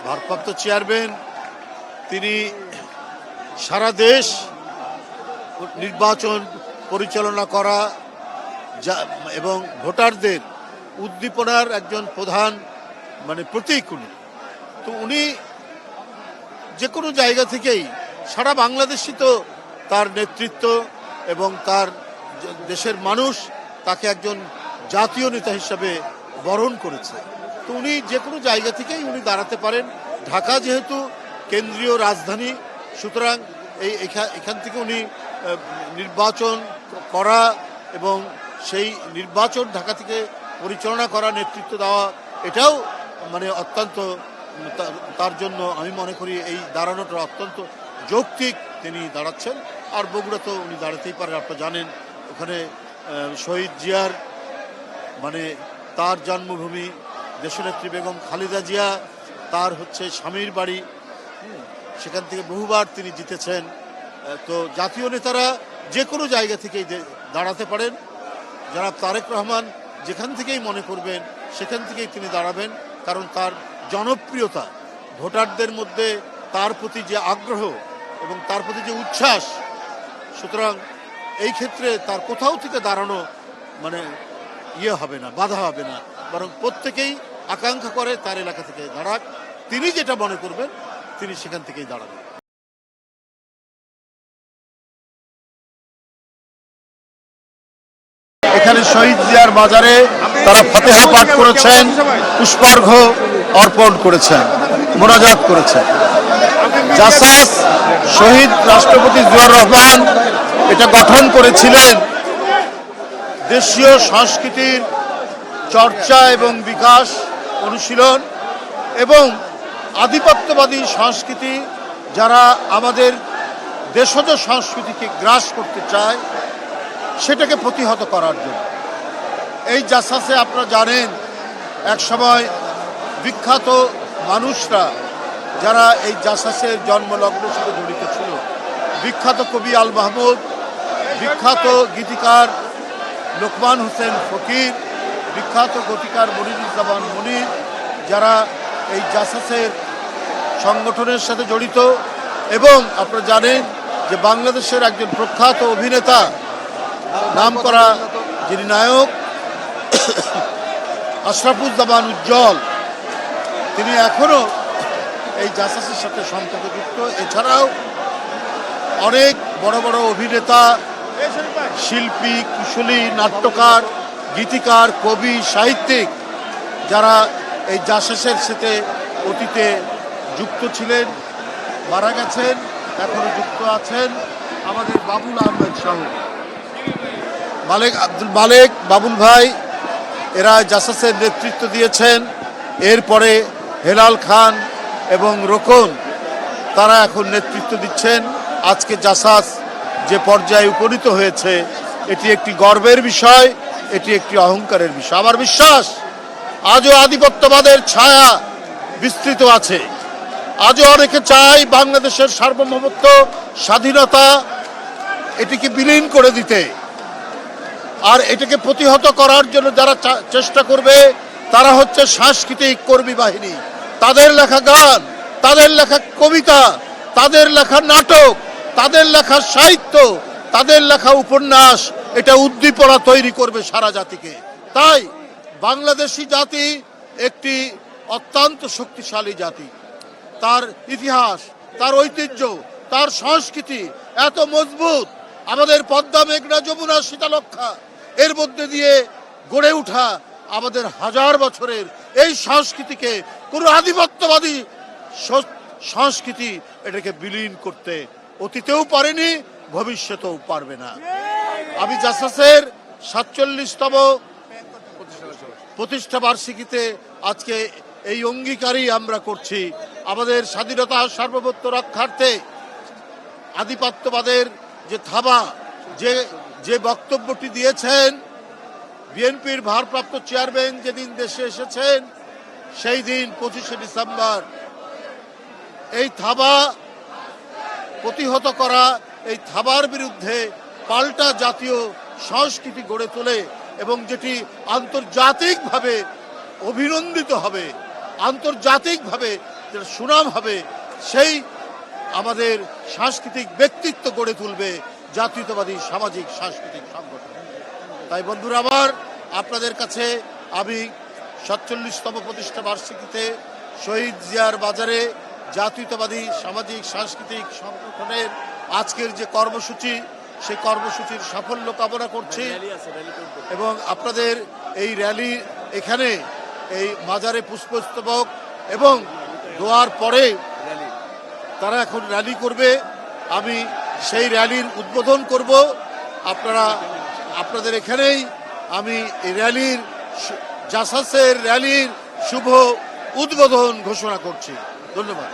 ভারপ্রাপ্ত চেয়ারম্যান তিনি সারা দেশ নির্বাচন পরিচালনা করা এবং ভোটারদের উদ্দীপনার একজন প্রধান প্রতীক উনি। তো উনি যে কোনো জায়গা থেকেই সারা বাংলাদেশই তো তার নেতৃত্ব এবং তার দেশের মানুষ তাকে একজন জাতীয় নেতা হিসাবে বরণ করেছে। তো উনি যে কোনো জায়গা থেকেই উনি দাঁড়াতে পারেন। ঢাকা যেহেতু কেন্দ্রীয় রাজধানী, সুতরাং এখান থেকে উনি নির্বাচন করা এবং সেই নির্বাচন ঢাকা থেকে পরিচালনা করা, নেতৃত্ব দেওয়া, এটাও অত্যন্ত তার জন্য আমি মনে করি এই দাঁড়ানোটা অত্যন্ত যৌক্তিক তিনি দাঁড়াচ্ছেন। আর বগুড়া তো উনি দাঁড়াতেই পারেন। আপনারা জানেন ওখানে শহীদ জিয়ার তার জন্মভূমি, দেশনেত্রী বেগম খালেদা জিয়া তার স্বামীর বাড়ি, সেখান থেকে বহুবার তিনি জিতেছেন। তো জাতীয় নেতারা যে কোনো জায়গা থেকেই দাঁড়াতে পারেন। জনাব তারেক রহমান যেখান থেকেই মনে করবেন সেখান থেকেই তিনি দাঁড়াবেন, কারণ তার জনপ্রিয়তা, ভোটারদের মধ্যে তার প্রতি যে আগ্রহ এবং তার প্রতি যে উচ্ছ্বাস, সুতরাং এই ক্ষেত্রে তার কোথাও থেকে দাঁড়ানো হবে না, বাধা হবে না, বরং প্রত্যেকেই আকাঙ্ক্ষা করে তার এলাকা থেকে দাঁড়াক। তিনি যেটা মনে করবেন তিনি সেখান থেকেই দাঁড়াবেন। এখানে শহীদ জিয়ার বাজারে তারা ফাতিহা পাঠ করেছেন, পুষ্পার্ঘ্য অর্পণ করেছেন, মোনাজাত করেছেন। জাসাস শহীদ রাষ্ট্রপতি জিয়াউর রহমান এটা গঠন করেছিলেন দেশীয় সংস্কৃতির চর্চা এবং বিকাশ, অনুশীলন এবং আধিপত্যবাদী সংস্কৃতি যারা আমাদের দেশজ সংস্কৃতিকে গ্রাস করতে চায় সেটাকে প্রতিহত করার জন্য। এই জাসাসে আপনারা জানেন একসময় বিখ্যাত মানুষরা যারা এই জাসাসের জন্মলগ্নের সাথে জড়িত ছিল, বিখ্যাত কবি আল মাহমুদ, বিখ্যাত গীতিকার লোকমান হোসেন ফকির, বিখ্যাত গীতিকার মনিরুজ্জামান মনির, যারা এই জাসাসের সংগঠনের সাথে জড়িত। এবং আপনারা জানেন যে বাংলাদেশের একজন প্রখ্যাত অভিনেতা, নামকরা যিনি নায়ক আশরাফুজ্জামান উজ্জ্বল, তিনি এখনো এই জাসাসের সাথে সম্পর্কযুক্ত। এছাড়াও অনেক বড় বড় অভিনেতা, শিল্পী, কুশলী, নাট্যকার, গীতিকার, কবি, সাহিত্যিক যারা এই জাসাসের সাথে অতীতে যুক্ত ছিলেন, মারা গেছেন, এখনো যুক্ত আছেন। আমাদের বাবুল আহমেদ সহ আব্দুল মালেক, বাবুল ভাই, এরা জাসাসের নেতৃত্ব দিয়েছেন। এরপরে হেলাল খান এবং রোকন, তারা এখন নেতৃত্ব দিচ্ছেন। আজকে জাসাস যে পর্যায়ে উপনীত হয়েছে এটি একটি গর্বের বিষয়, এটি একটি অহংকারের বিষয়। আমার বিশ্বাস আজও আধিপত্যবাদের ছায়া বিস্তৃত আছে। আজও অনেকে চায় বাংলাদেশের সার্বভৌমত্ব, স্বাধীনতা এটিকে বিলীন করে দিতে। আর এটাকে প্রতিহত করার জন্য যারা চেষ্টা করবে তারা হচ্ছে সাংস্কৃতিক কর্মী বাহিনী। তাদের লেখা গান, তাদের লেখা কবিতা, তাদের লেখা নাটক, তাদের লেখা সাহিত্য, তাদের লেখা উপন্যাস এটা উদ্দীপনা তৈরি করবে সারা জাতিকে। তাই বাংলাদেশি জাতি একটি অত্যন্ত শক্তিশালী জাতি। তার ইতিহাস, তার ঐতিহ্য, তার সংস্কৃতি এত মজবুত। আমাদের পদ্মা, মেঘনা, যমুনা, শীতলক্ষা এর মধ্যে দিয়ে গড়ে ওঠা আমাদের হাজার বছরের এই সংস্কৃতিকে কোনো আধিপত্যবাদী সংস্কৃতি এটাকে বিলীন করতে অতীতেও পারেনি, ভবিষ্যতেও পারবে না। আমি জাসাসের 47তম প্রতিষ্ঠা বার্ষিকীতে আজকে এই অঙ্গীকারই আমরা করছি। আমাদের স্বাধীনতা সার্বভৌমত্ব রক্ষার্থে আধিপত্যবাদের যে থাবা, যে বক্তব্যটি দিয়েছেন বিএনপির ভারপ্রাপ্ত চেয়ারম্যান যেদিন দেশে এসেছেন সেই দিন 25শে ডিসেম্বর, এই থাবা প্রতিহত করা, এই থাবার বিরুদ্ধে পাল্টা জাতীয় সংস্কৃতি গড়ে তোলে এবং যেটি আন্তর্জাতিকভাবে অভিনন্দিত হবে, আন্তর্জাতিকভাবে যেটা সুনাম হবে, সেই আমাদের সাংস্কৃতিক ব্যক্তিত্ব গড়ে তুলবে জাতীয়তাবাদী সামাজিক সাংস্কৃতিক সংগঠন। তাই বন্ধুরা আমার, আপনাদের কাছে আমি 47তম প্রতিষ্ঠা বার্ষিকীতে শহীদ জিয়ার বাজারে জাতীয়তাবাদী সামাজিক সাংস্কৃতিক সংগঠনের আজকের যে কর্মসূচি, সেই কর্মসূচির সাফল্য কামনা করছি এবং আপনাদের এই র্যালি এখানে এই মাজারে পুষ্পস্তবক এবং দোয়ার পরে তারা এখন র্যালি করবে, আমি সেই র্যালির উদ্বোধন করব। আপনাদের এখানেই আমি এই র্যালির জাসাসের র্যালির শুভ উদ্বোধন ঘোষণা করছি। ধন্যবাদ।